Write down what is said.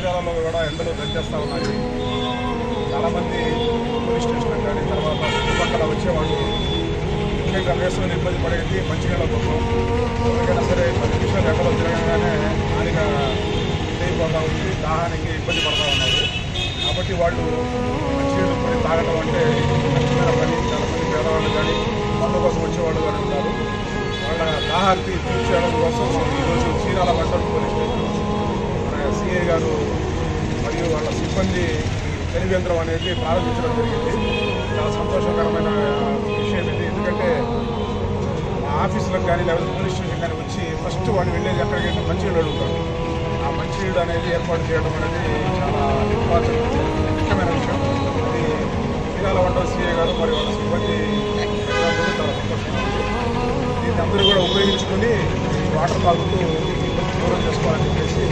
చీరాలలో కూడా ఎండలు దంచేస్తూ ఉన్నాయి. చాలామంది పోలీస్ స్టేషన్ కానీ తర్వాత చుట్టుపక్కల వచ్చేవాళ్ళు ముఖ్యంగా వేసుకొని ఇబ్బంది పడేది మంచినీళ్ళ కోసం. ఎవరికైనా సరే 10 నిమిషాలు ఎండలో తిరగగానే నాలిక అయిపోతూ ఉంది, దాహానికి ఇబ్బంది పడుతూ ఉన్నారు. కాబట్టి వాళ్ళు మంచినీళ్ళు కొని తాగడం అంటే కష్టమైన పని. చాలామంది పేదవాళ్ళు కానీ మందు కోసం వచ్చేవాళ్ళు కానీ ఉన్నారు. వాళ్ళ దాహార్తి తీర్చేయడం కోసం ఈరోజు చీరాల మండలం పోలీస్ స్టేషన్ మన సిఐ గారు మరియు వాళ్ళ సిబ్బంది తెలివేంద్రం అనేది ప్రారంభించడం జరిగింది. చాలా సంతోషకరమైన విషయం ఇది. ఎందుకంటే మా ఆఫీసులకు కానీ లేకపోతే పోలీస్ స్టేషన్ కానీ వచ్చి ఫస్ట్ వాళ్ళు వెళ్ళేది ఎక్కడికైతే మంచినీళ్ళు అడుగుతారు. ఆ మంచినీళ్ళు అనేది ఏర్పాటు చేయడం అనేది చాలా ఇంపార్టెంట్, ముఖ్యమైన విషయం. అది చీరాల మండల సిఐ గారు మరియు వాళ్ళ సిబ్బంది చాలా సంతోషంగా ఉంది. దీన్ని అందరూ కూడా ఉపయోగించుకొని వాటర్ తాగుతూ దూరం చేసుకోవాలని చెప్పేసి